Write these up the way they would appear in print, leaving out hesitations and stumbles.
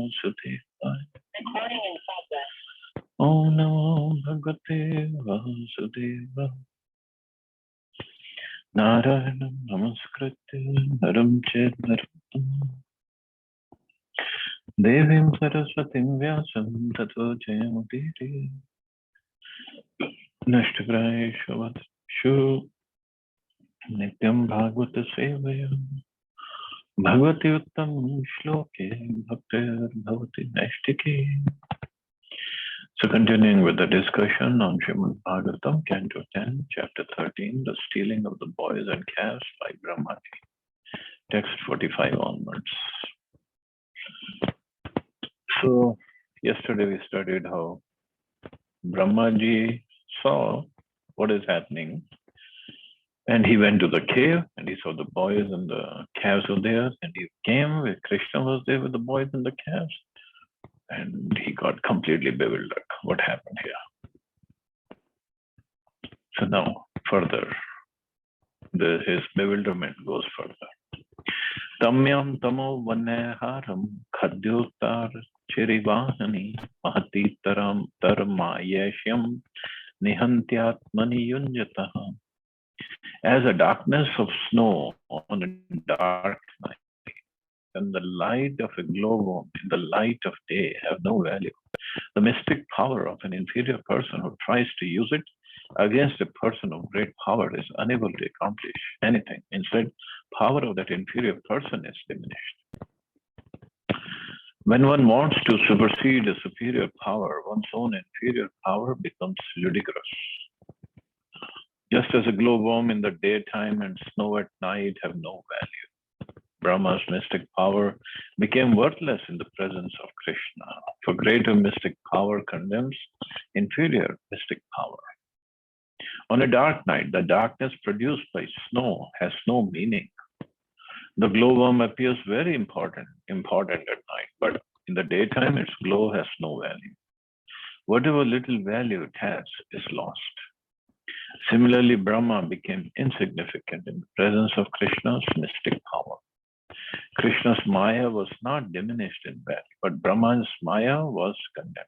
Vasudevaya. Om Namo Bhagavate Vasudevaya. Narayanam Namaskritya Naram Chet Narottam Devim Saraswatim Vyasam Tato Jayamudiri Nashtagrayeshu Shu Nityam Bhagavata Sevaya Bhagavati Uttam Shloke Bhaktir Bhavati Nashtiki. So continuing with the discussion on Srimad Bhagavatam, Canto 10, Chapter 13, The Stealing of the Boys and Calves by Brahmaji. Text 45 onwards. So yesterday we studied how Brahmaji saw what is happening, and he went to the cave and he saw the boys and the calves were there, and he came where Krishna was there with the boys and the calves, and he got completely bewildered. What happened here? So now further, his bewilderment goes further. Tamyam tamo vaneharam khadyottar chirivahani mahati taram tarmayeshyam nihantyatmani yunjataha. As a darkness of snow on a dark night, and the light of a glowworm in the light of day have no value. The mystic power of an inferior person who tries to use it against a person of great power is unable to accomplish anything. Instead, power of that inferior person is diminished. When one wants to supersede a superior power, one's own inferior power becomes ludicrous. Just as a glowworm in the daytime and snow at night have no value, Brahma's mystic power became worthless in the presence of Krishna, for greater mystic power condemns inferior mystic power. On a dark night, the darkness produced by snow has no meaning. The glowworm appears very important at night, but in the daytime, its glow has no value. Whatever little value it has is lost. Similarly, Brahma became insignificant in the presence of Krishna's mystic power. Krishna's Maya was not diminished in value, but Brahma's Maya was condemned.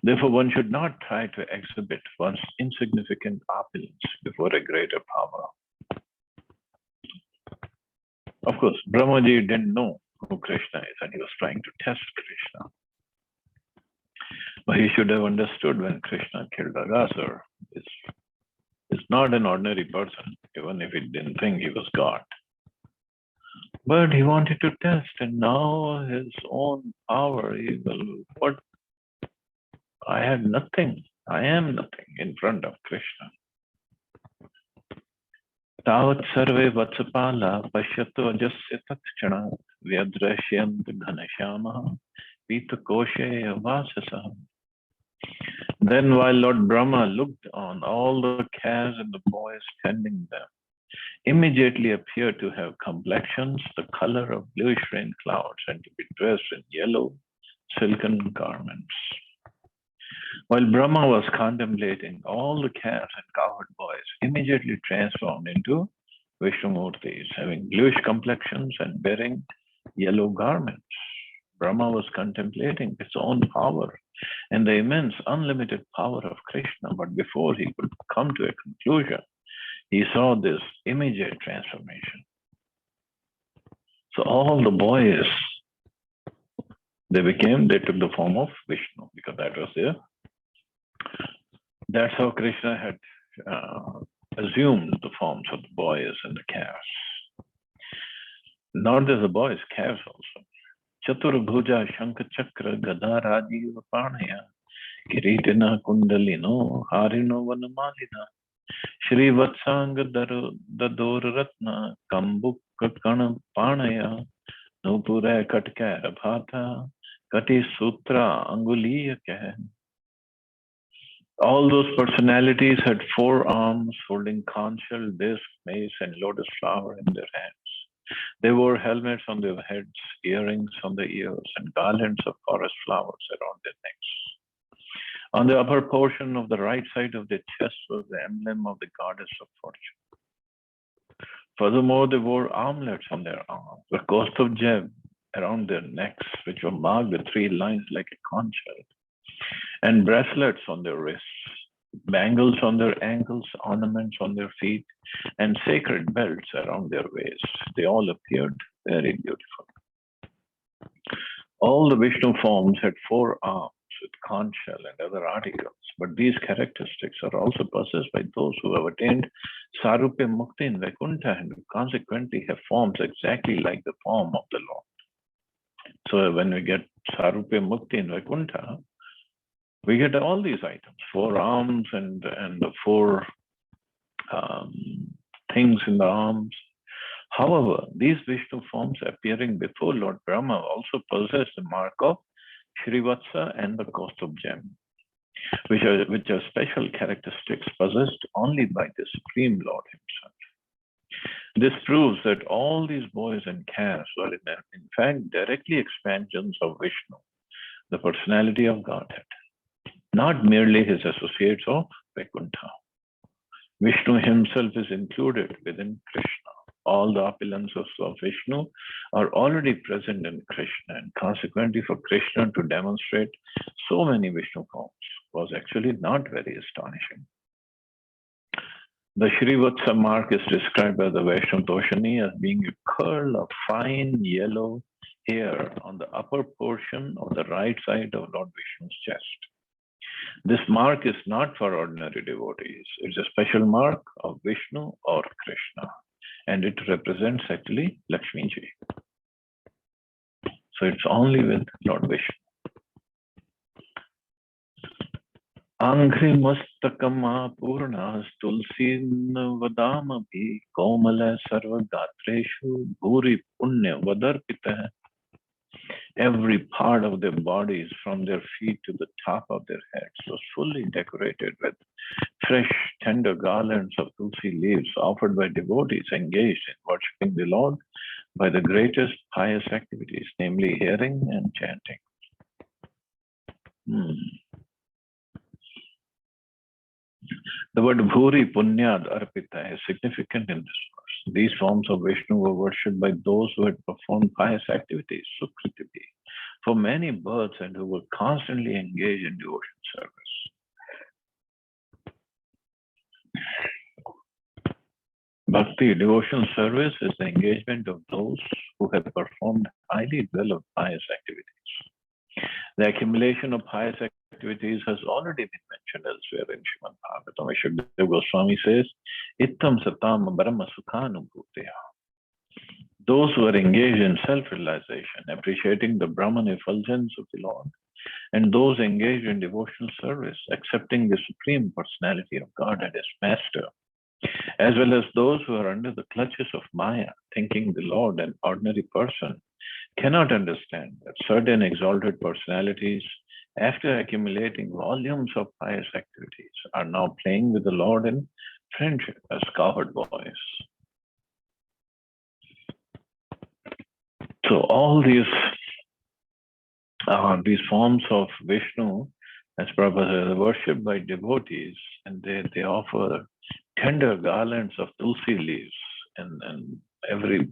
Therefore, one should not try to exhibit one's insignificant opulence before a greater power. Of course, Brahmaji didn't know who Krishna is, and he was trying to test Krishna. But he should have understood when Krishna killed Aghasur, is not an ordinary person, even if he didn't think he was God. But he wanted to test, and now his own power, he will, what? I had nothing. I am nothing in front of Krishna. Tavat sarve vatsapala pashyatu ajasya tatchana vyadrashyant ghanashyamaha pitakoshe vasasa. Then while Lord Brahma looked on, all the calves and the boys tending them immediately appeared to have complexions the color of bluish rain clouds and to be dressed in yellow silken garments. While Brahma was contemplating, all the calves and cowherd boys immediately transformed into Vishnumurtis, having bluish complexions and wearing yellow garments. Brahma was contemplating his own power and the immense unlimited power of Krishna, but before he could come to a conclusion, he saw this immediate transformation. So all the boys, they took the form of Vishnu, because that was that's how Krishna had assumed the forms of the boys and the calves. Not just the boys, calves also. Chaturbhuja Shankha Chakra Gada Rajiva Panaya Kiritina Kundalino Harino Vanamalina Shrivatsanga Dador Ratna Kambukka Kana Panaya Nupura Katkara Bhata Kati Sutra Anguliya Keh. All those personalities had 4 arms holding conch shell, disc, mace, and lotus flower in their hands. They wore helmets on their heads, earrings on their ears, and garlands of forest flowers around their necks. On the upper portion of the right side of their chest was the emblem of the goddess of fortune. Furthermore, they wore armlets on their arms, the coast of Jeb, around their necks, which were marked with 3 lines like a conch shell, and bracelets on their wrists, bangles on their ankles, ornaments on their feet, and sacred belts around their waists. They all appeared very beautiful. All the Vishnu forms had 4 arms with conch shell and other articles, but these characteristics are also possessed by those who have attained Sarupya Mukti in Vaikuntha and consequently have forms exactly like the form of the Lord. So when we get Sarupya Mukti in Vaikuntha, we get all these items, 4 arms and the 4 things in the arms. However, these Vishnu forms appearing before Lord Brahma also possess the mark of Shrivatsa and the Kaustubh gem, which are special characteristics possessed only by the Supreme Lord himself. This proves that all these boys and calves were in fact directly expansions of Vishnu, the personality of Godhead, not merely his associates of Vaikuntha. Vishnu himself is included within Krishna. All the opulences of Vishnu are already present in Krishna, and consequently for Krishna to demonstrate so many Vishnu forms was actually not very astonishing. The Shrivatsa Mark is described by the Vaishnav Toshani as being a curl of fine yellow hair on the upper portion of the right side of Lord Vishnu's chest. This mark is not for ordinary devotees. It's a special mark of Vishnu or Krishna, and it represents actually Lakshmi Ji. So it's only with Lord Vishnu. Anghrimastakama purnas tulsin vadamapi komala sarvagatreshu bhuri punya vadarpita. Every part of their bodies, from their feet to the top of their heads, was fully decorated with fresh, tender garlands of tulsi leaves offered by devotees engaged in worshipping the Lord by the greatest pious activities, namely hearing and chanting. The word Bhuri Punyad Arpita is significant in this verse. These forms of Vishnu were worshipped by those who had performed pious activities, Sukritivi, for many births and who were constantly engaged in devotion service. Bhakti, devotional service, is the engagement of those who have performed highly developed pious activities. The accumulation of pious activities has already been mentioned elsewhere in Srimad Bhagavatam. Shukdev Goswami says, Ittam Satam Brahma Sukhanubhuteya. Those who are engaged in self-realization, appreciating the Brahman effulgence of the Lord, and those engaged in devotional service, accepting the Supreme Personality of God and His Master, as well as those who are under the clutches of Maya, thinking the Lord an ordinary person, cannot understand that certain exalted personalities, after accumulating volumes of pious activities, are now playing with the Lord in friendship as cowherd boys. So all these forms of Vishnu, as Prabhupada said, are worshipped by devotees, and they offer tender garlands of tulsi leaves, and every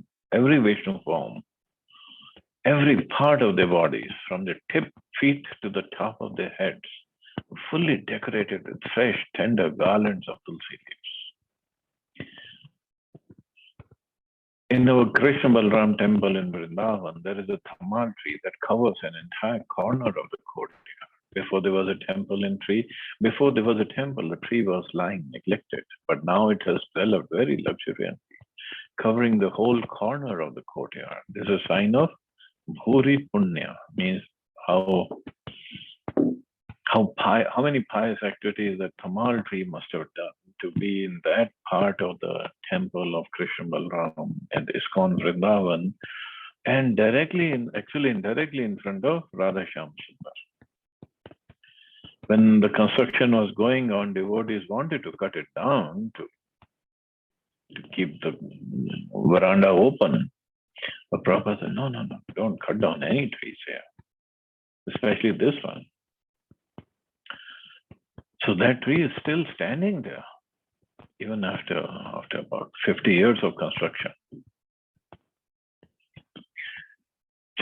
Vishnu form, every part of their bodies, from their feet to the top of their heads, fully decorated with fresh, tender garlands of tulsi leaves. In our Krishna Balram temple in Vrindavan, there is a tamal tree that covers an entire corner of the courtyard. Before there was a temple, the tree was lying neglected, but now it has developed very luxuriantly, covering the whole corner of the courtyard. This is a sign of Bhuri Punya, means how many pious activities that tamal tree must have done to be in that part of the temple of Krishna Balram and ISKCON Vrindavan, and indirectly in front of Radha Shyam Sundar. When the construction was going on, devotees wanted to cut it down to keep the veranda open. But Prabhupada said, no, don't cut down any trees here, especially this one. So that tree is still standing there, even after about 50 years of construction.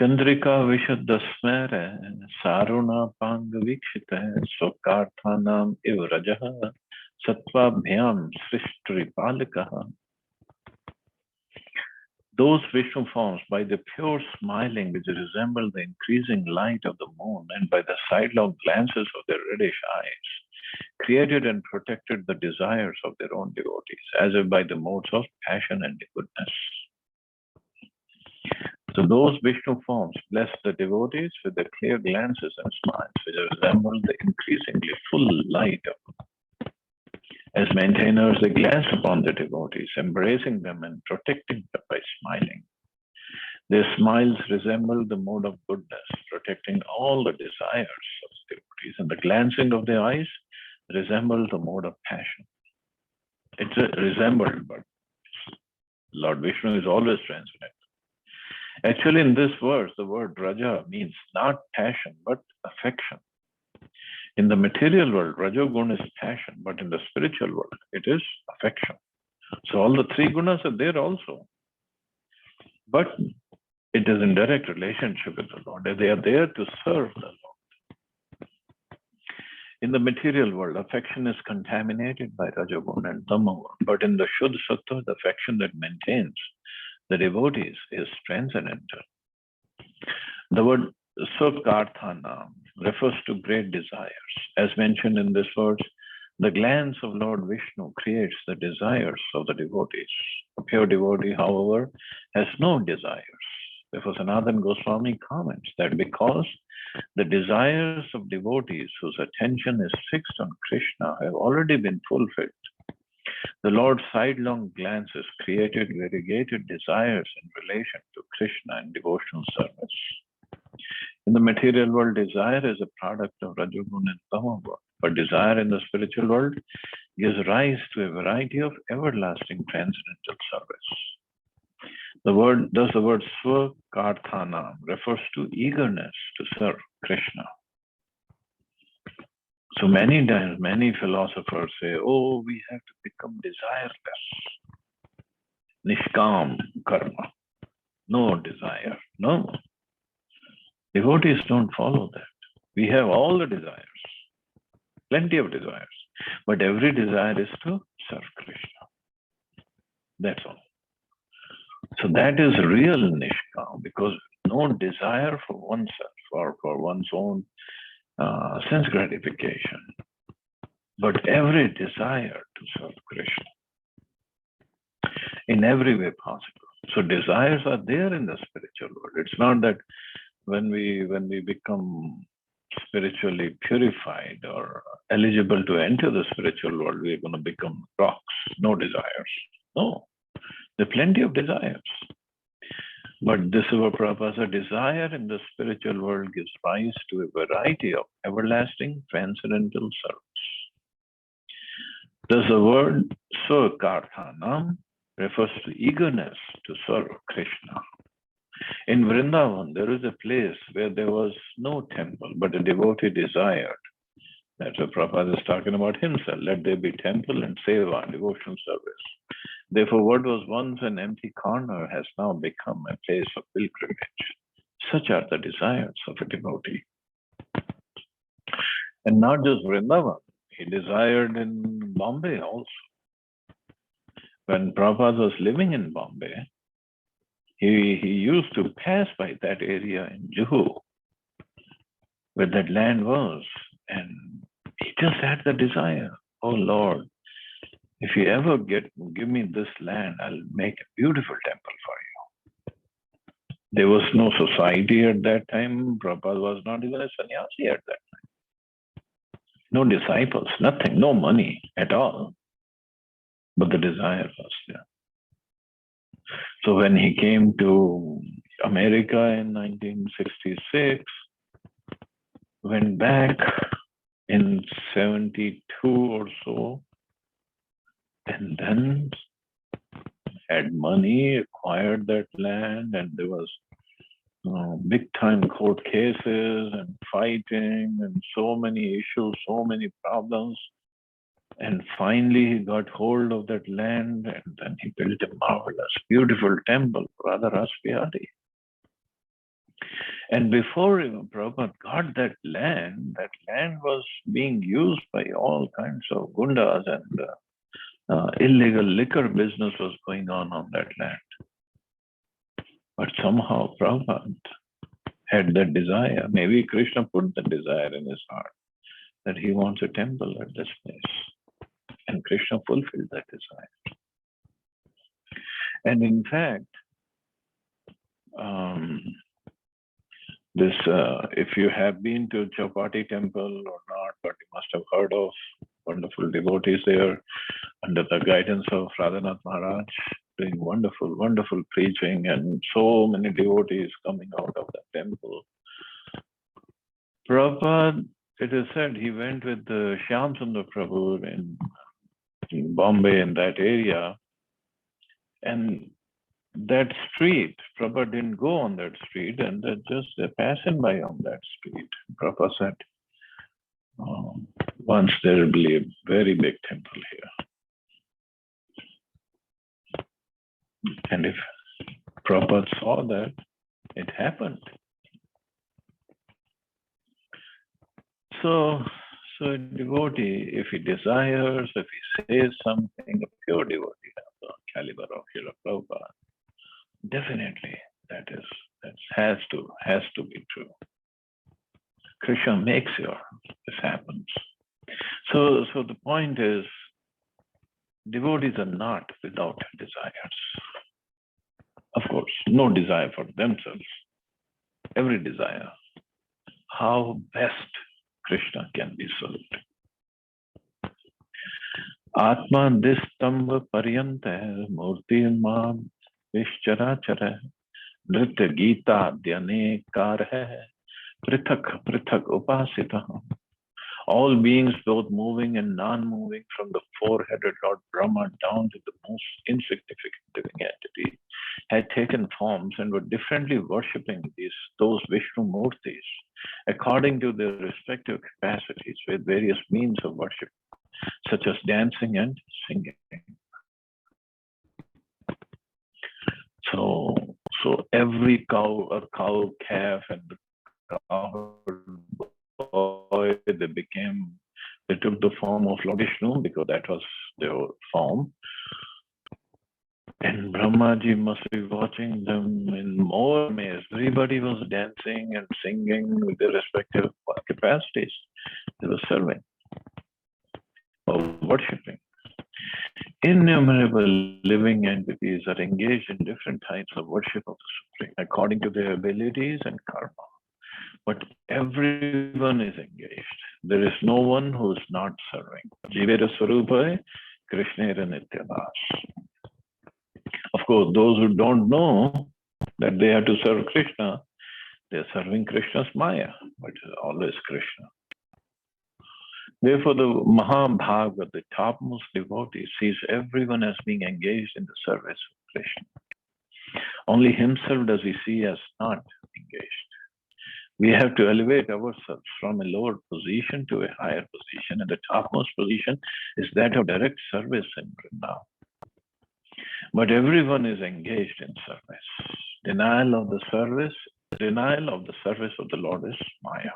Chandrika Vishuddha Smere Saruna Panga Vikshita Sokarthanam Ivrajaha Sattvabhyam Srishtri Palikaha. Those Vishnu forms, by the pure smiling which resemble the increasing light of the moon, and by the sidelong glances of their reddish eyes, created and protected the desires of their own devotees, as if by the modes of passion and goodness. So those Vishnu forms bless the devotees with their clear glances and smiles, which resemble the increasingly full light of. As maintainers, they glance upon the devotees, embracing them and protecting them by smiling. Their smiles resemble the mode of goodness, protecting all the desires of the devotees, and the glancing of their eyes resemble the mode of passion. It's resembled, but Lord Vishnu is always transcendent. Actually, in this verse, the word Raja means not passion, but affection. In the material world, Rajogun is passion, but in the spiritual world, it is affection. So all the three gunas are there also. But it is in direct relationship with the Lord. They are there to serve the Lord. In the material world, affection is contaminated by Rajogun and Tamagun. But in the Shuddha Sattva, the affection that maintains the devotees is transcendental. The word Sukarthana refers to great desires. As mentioned in this verse, the glance of Lord Vishnu creates the desires of the devotees. A pure devotee, however, has no desires. Therefore, Sanatana Goswami comments that because the desires of devotees whose attention is fixed on Krishna have already been fulfilled, the Lord's sidelong glances created variegated desires in relation to Krishna and devotional service. In the material world, desire is a product of Rajogun and Tamagun, but desire in the spiritual world gives rise to a variety of everlasting transcendental service. The word Swakarthana refers to eagerness to serve Krishna. So many times, many philosophers say, oh, we have to become desireless. Nishkam karma. No desire. No. Devotees don't follow that. We have all the desires. Plenty of desires. But every desire is to serve Krishna. That's all. So that is real Nishkam, because no desire for oneself or for one's own sense gratification, but every desire to serve Krishna in every way possible. So desires are there in the spiritual world. It's not that when we become spiritually purified or eligible to enter the spiritual world, we're going to become rocks, no desires. No, there are plenty of desires. But this is what Prabhupada said, desire in the spiritual world gives rise to a variety of everlasting transcendental service. Thus the word Swakarthanam refers to eagerness to serve Krishna. In Vrindavan, there is a place where there was no temple, but a devotee desired. That's what Prabhupada is talking about himself. Let there be temple and seva, devotional service. Therefore, what was once an empty corner has now become a place of pilgrimage. Such are the desires of a devotee. And not just Vrindavan, he desired in Bombay also. When Prabhupada was living in Bombay, he used to pass by that area in Juhu, where that land was, and he just had the desire, oh Lord, if you ever give me this land, I'll make a beautiful temple for you. There was no society at that time. Prabhupada was not even a sannyasi at that time. No disciples, nothing, no money at all. But the desire was there. So when he came to America in 1966, went back in 72 or so, and then had money, acquired that land, and there was big time court cases and fighting and so many issues, so many problems. And finally he got hold of that land, and then he built a marvelous, beautiful temple for Radha Rasa Bihari. And before even Prabhupada got that land was being used by all kinds of gundas, and illegal liquor business was going on that land. But somehow Prabhupada had that desire. Maybe Krishna put the desire in his heart that he wants a temple at this place. And Krishna fulfilled that desire. And in fact, if you have been to Chowpatty temple or not, but you must have heard of wonderful devotees there under the guidance of Radhanath Maharaj, doing wonderful, wonderful preaching, and so many devotees coming out of the temple. Prabhupada, it is said, he went with the Shyam Sundar Prabhu in Bombay, in that area, and that street, Prabhupada didn't go on that street, and they're passing by on that street. Prabhupada said, once there will be a very big temple here. And if Prabhupada saw that, it happened. So a devotee, if he desires, if he says something, a pure devotee of the caliber of Srila Prabhupada, definitely that has to be true. Krishna makes sure this happens. So the point is, devotees are not without desires. Of course, no desire for themselves. Every desire. How best Krishna can be served. Atma distamba paryanta murti mam vishchara nritya gita dhyane karha prithak prithak upasita. All beings, both moving and non-moving, from the four-headed Lord Brahma down to the most insignificant living entity, had taken forms and were differently worshipping those Vishnu Murtis according to their respective capacities with various means of worship, such as dancing and singing. So every cow, calf, and the cowherd boy, they took the form of Lord Vishnu because that was their form. And Brahmaji must be watching them in more amaze. Everybody was dancing and singing with their respective capacities. They were serving or worshipping. Innumerable living entities are engaged in different types of worship of the Supreme according to their abilities and karma. But everyone is engaged. There is no one who is not serving. Jivera Swarupa Krishnera Nityavas. Of course, those who don't know that they have to serve Krishna, they're serving Krishna's Maya, but it's always Krishna. Therefore, the Mahabhagavad, the topmost devotee, sees everyone as being engaged in the service of Krishna. Only himself does he see as not engaged. We have to elevate ourselves from a lower position to a higher position, and the topmost position is that of direct service in Vrindavan. But everyone is engaged in service. Denial of the service of the Lord is Maya.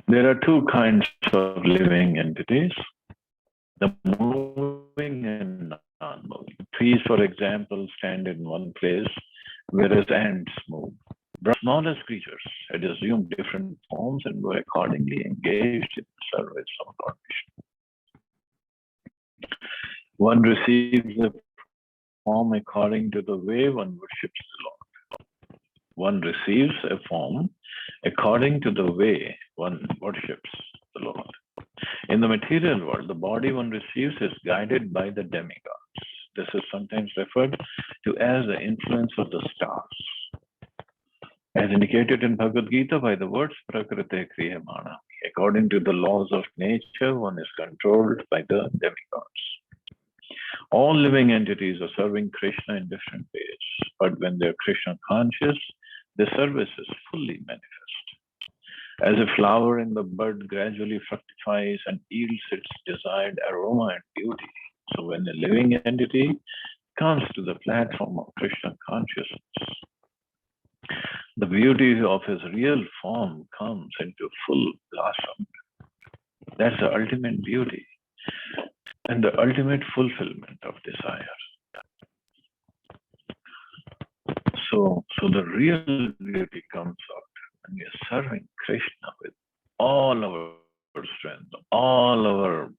There are two kinds of living entities, the moving and non-moving. Trees, for example, stand in one place, whereas ants move. The smallest creatures had assumed different forms and were accordingly engaged in the service of Lord Vishnu. One receives the form according to the way one worships the Lord. One receives a form according to the way one worships the Lord. In the material world, the body one receives is guided by the demigods. This is sometimes referred to as the influence of the stars. As indicated in Bhagavad Gita by the words Prakriti Kriyamana. According to the laws of nature, one is controlled by the demigods. All living entities are serving Krishna in different ways, but when they are Krishna conscious, their service is fully manifest. As a flower in the bud gradually fructifies and yields its desired aroma and beauty, so when a living entity comes to the platform of Krishna consciousness, The beauty of his real form comes into full blossom. That's the ultimate beauty and the ultimate fulfillment of desire. So the real beauty comes out when we are serving Krishna with all our strength, all our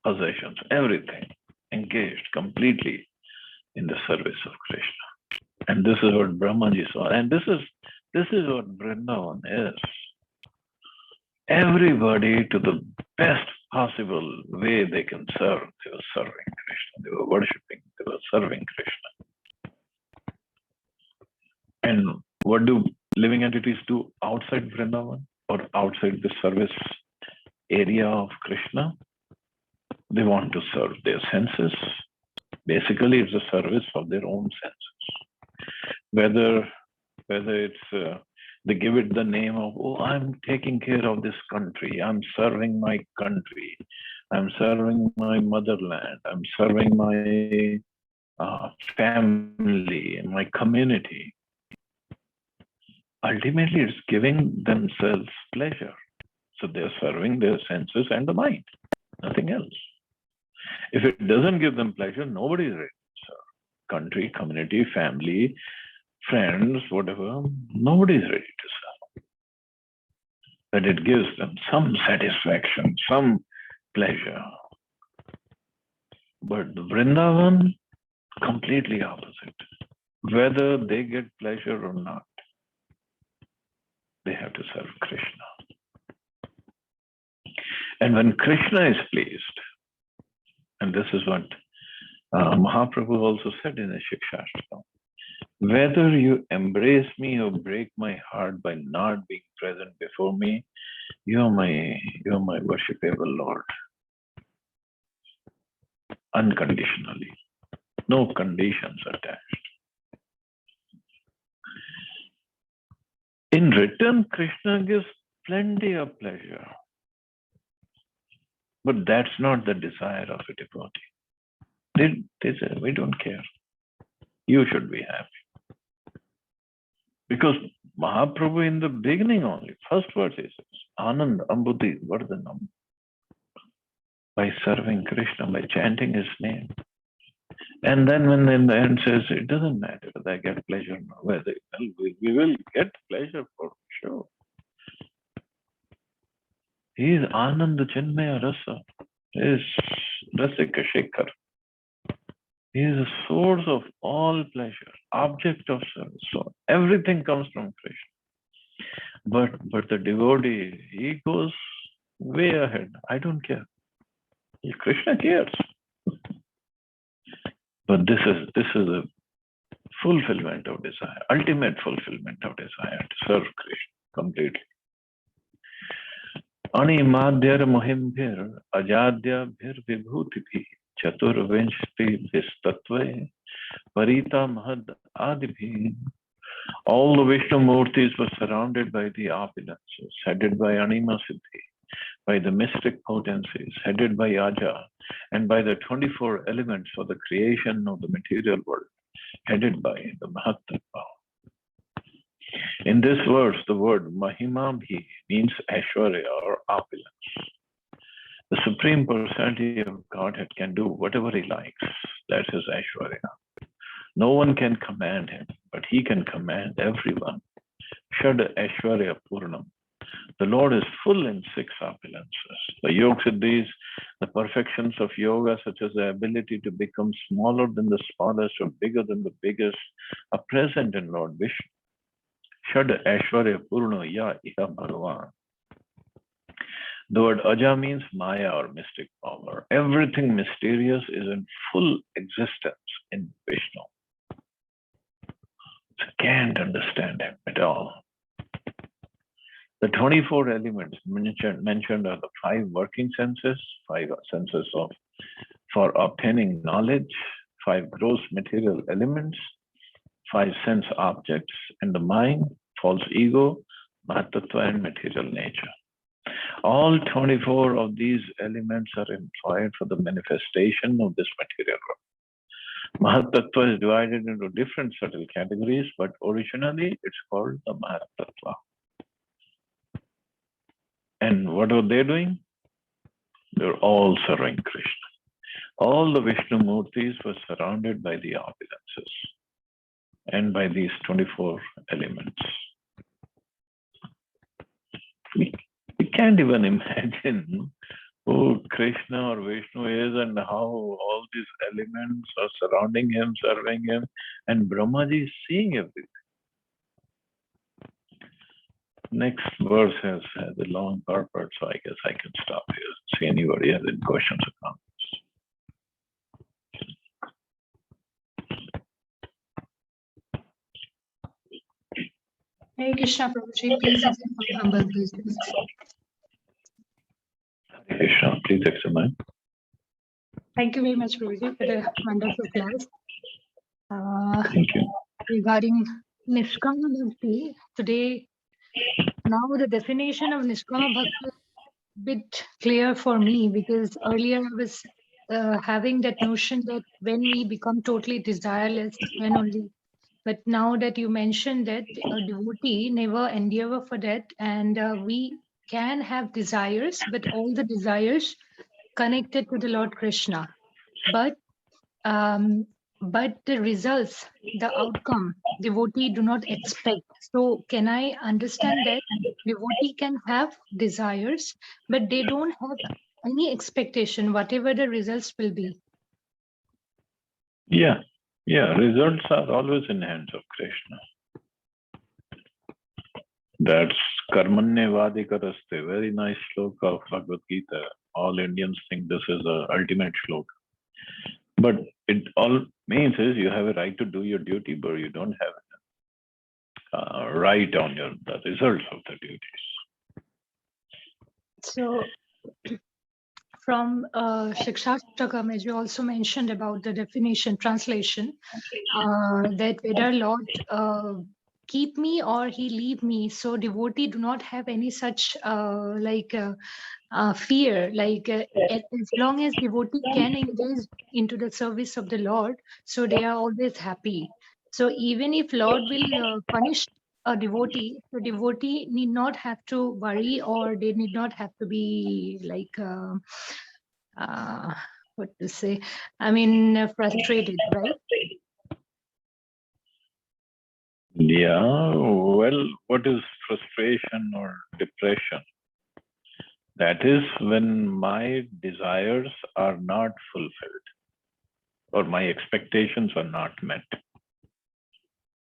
possessions, everything, engaged completely in the service of Krishna. And this is what Brahmaji saw. And this is what Vrindavan is. Everybody, to the best possible way they can serve, they were serving Krishna. They were worshipping, they were serving Krishna. And what do living entities do outside Vrindavan or outside the service area of Krishna? They want to serve their senses. Basically, it's a service of their own senses. Whether it's they give it the name of, oh, I'm taking care of this country, I'm serving my country, I'm serving my motherland, I'm serving my family, my community. Ultimately, it's giving themselves pleasure. So they're serving their senses and the mind, nothing else. If it doesn't give them pleasure, nobody is ready to serve. Country, community, family, friends, whatever, nobody is ready to serve. But it gives them some satisfaction, some pleasure. But the Vrindavan, completely opposite. Whether they get pleasure or not, they have to serve Krishna. And when Krishna is pleased, and this is what Mahaprabhu also said in the Shikshashtakam, whether you embrace me or break my heart by not being present before me, you are my worshipable Lord. Unconditionally. No conditions attached. In return, Krishna gives plenty of pleasure. But that's not the desire of a devotee. They say, we don't care. You should be happy. Because Mahaprabhu in the beginning only, first verse he says, Anand Ambudhi Vardhanam. By serving Krishna, by chanting his name. And then when in the end says, it doesn't matter whether I get pleasure or not, whether we will get pleasure for sure. He is Ananda Chinmaya Rasa. He is Rasika Shekhar. He is a source of all pleasure, object of service. So everything comes from Krishna. But the devotee, he goes way ahead. I don't care. Krishna cares. But this is a fulfillment of desire, ultimate fulfillment of desire to serve Krishna completely. Animadhyar Muhimbhir Ajadya Bhir Vibhutibhi Chatur Vinshti Vistatve Parita Mahad Adibhi. All the Vishnu Murtis were surrounded by the opulences, headed by Anima Siddhi, by the mystic potencies, headed by Aja, and by the 24 elements for the creation of the material world, headed by the Mahatattva. In this verse, the word Mahimabhi means Aishwarya or opulence. The Supreme Personality of Godhead can do whatever he likes. That's his Aishwarya. No one can command him, but he can command everyone. Shad Aishwarya Purnam. The Lord is full in 6 opulences. The Yoga Siddhis, the perfections of yoga, such as the ability to become smaller than the smallest or bigger than the biggest, are present in Lord Vishnu. Shad Aishwarya Purna Ya Iha Bhagavan. The word Aja means Maya or mystic power. Everything mysterious is in full existence in Vishnu. So can't understand him at all. The 24 elements mentioned are the 5 working senses, 5 senses for obtaining knowledge, 5 gross material elements, 5 sense objects, and the mind, false ego, Mahatattva, and material nature. All 24 of these elements are employed for the manifestation of this material world. Mahatattva is divided into different subtle categories, but originally it's called the Mahatattva. And what were they doing? They're all serving Krishna. All the Vishnu Murtis were surrounded by the opulences and by these 24 elements. We can't even imagine who Krishna or Vishnu is and how all these elements are surrounding him, serving him, and Brahmaji is seeing everything. Next verse has a long purport, so I guess I can stop here. See anybody has any questions or comments. Hare Krishna, Prabhuji, please accept my humble obeisances. Hare Krishna, please accept mine. Thank you very much, Prabhuji, for the wonderful class. Thank you. Regarding Nishkama Bhakti, today, now the definition of Nishkama Bhakti is a bit clear for me, because earlier I was having that notion that when we become totally desireless, then only. But now that you mentioned that a devotee never endeavor for that, and we can have desires, but all the desires connected to the Lord Krishna. But the results, the outcome, devotee do not expect. So can I understand that devotee can have desires, but they don't have any expectation, whatever the results will be? Yeah, results are always in the hands of Krishna. That's Karmanye Vadikaraste, very nice sloka of Bhagavad Gita. All Indians think this is the ultimate sloka. But it all means is you have a right to do your duty, but you don't have a right on the results of the duties. So from Shikshashtakam, as you also mentioned about the definition, translation, that whether Lord keep me or he leave me, so devotee do not have any such fear, as long as devotee can engage into the service of the Lord, so they are always happy. So even if Lord will punish a devotee, the devotee need not have to worry, or they need not have to be what to say, frustrated, right? Yeah, well, what is frustration or depression? That is when my desires are not fulfilled or my expectations are not met.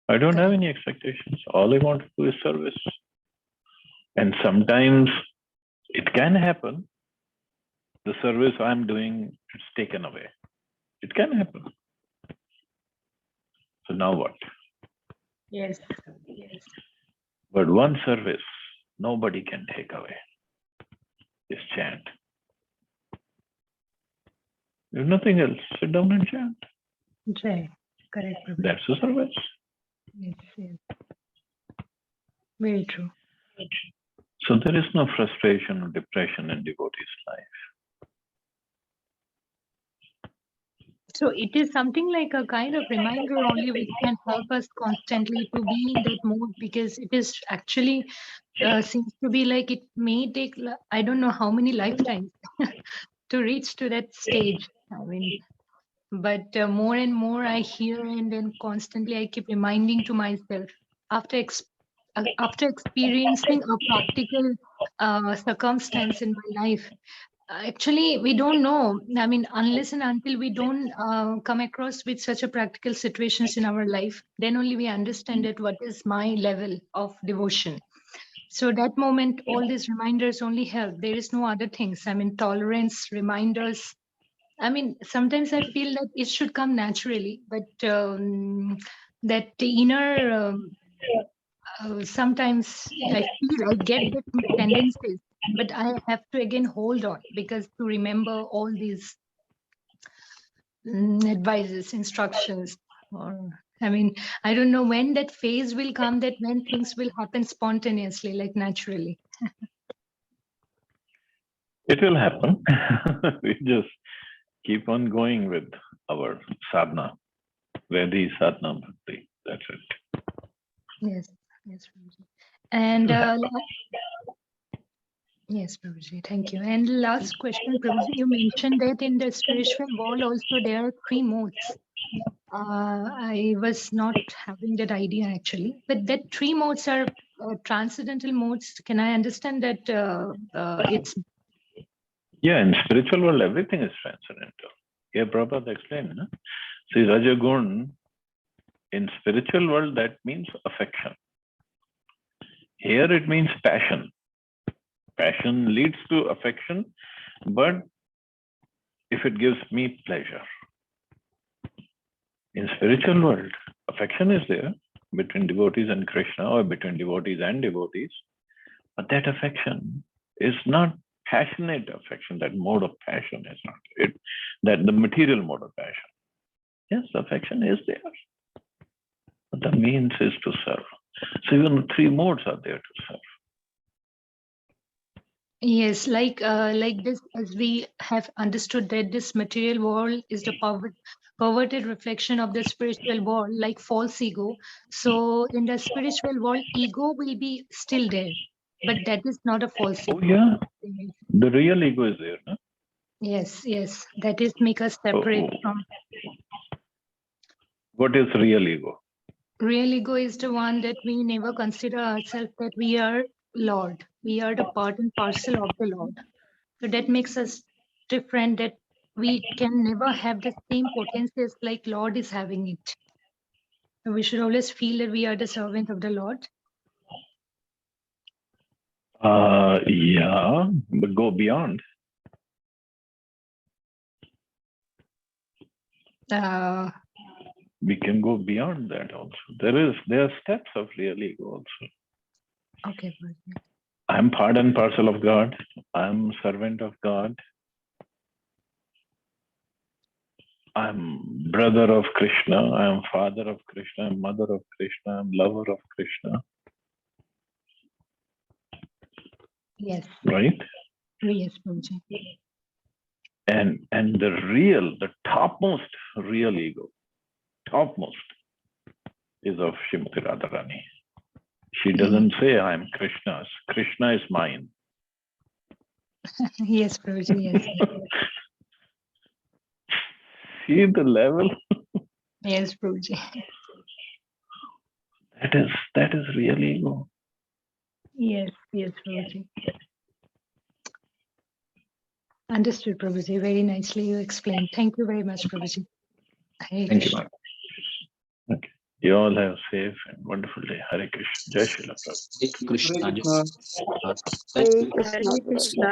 I don't have any expectations. All I want to do is service. And sometimes it can happen. The service I'm doing is taken away. It can happen. So now what? Yes. But one service, nobody can take away. Is chant. There's nothing else. Sit down and chant. Right. Correct. That's the service. Yes. Very true. So there is no frustration or depression in devotee's life. So it is something like a kind of reminder only, which can help us constantly to be in that mode, because it is actually seems to be like it may take, I don't know how many lifetimes to reach to that stage. But more and more I hear, and then constantly I keep reminding to myself, after experiencing a practical circumstance in my life. Actually, we don't know. Unless and until we don't come across with such a practical situations in our life, then only we understand that what is my level of devotion. So that moment, all these reminders only help. There is no other things. Tolerance, reminders. Sometimes I feel that it should come naturally, but that the inner, sometimes I feel I get that tendencies, but I have to again hold on, because to remember all these advices, instructions, or I don't know when that phase will come, that when things will happen spontaneously, like naturally. It will happen. We just keep on going with our sadhana. Vedi Sadhana Bhakti. That's it. Yes, yes, Prabhuji. And yes, Prabhuji, thank you. And last question, Prabhuji, you mentioned that in the spiritual world also there are 3 modes. I was not having that idea actually, but that 3 modes are transcendental modes. Can I understand that it's? Yeah, in spiritual world, everything is transcendental. Yeah, Prabhupada explained. No? See, Rajagun, in spiritual world, that means affection. Here it means passion. Passion leads to affection, but if it gives me pleasure. In spiritual world, affection is there between devotees and Krishna, or between devotees and devotees, but that affection is not passionate affection. That mode of passion is not it. That the material mode of passion. Yes, affection is there, but the means is to serve. So even the 3 modes are there to serve. Yes, like this, as we have understood that this material world is the perverted reflection of the spiritual world, like false ego. So in the spiritual world, ego will be still there, but that is not a false ego. Oh yeah, the real ego is there. No? Yes, yes, that is make us separate from. What is real ego? Real ego is the one that we never consider ourselves that we are Lord. We are the part and parcel of the Lord. So that makes us different, that we can never have the same potencies like Lord is having it. So we should always feel that we are the servant of the Lord. Yeah, but go beyond. We can go beyond that also. There are steps of real ego also. Okay. I'm part and parcel of God. I'm servant of God. I'm brother of Krishna. I'm father of Krishna. I'm mother of Krishna. I'm lover of Krishna. Yes. Right? Yes, Prabhuji. And the topmost real ego, topmost, is of Srimati Radharani. She doesn't say I'm Krishna's. Krishna is mine. Yes, Prabhuji, yes. See the level? Yes, Prabhuji. That is real ego. Yes, Prabhuji. Understood, Prabhuji. Very nicely you explained. Thank you very much, Prabhuji. Thank you, Mark. Okay. You all have a safe and wonderful day. Hare Krishna. Jai Shri Prabhupada. Krishna. Hare Krishna.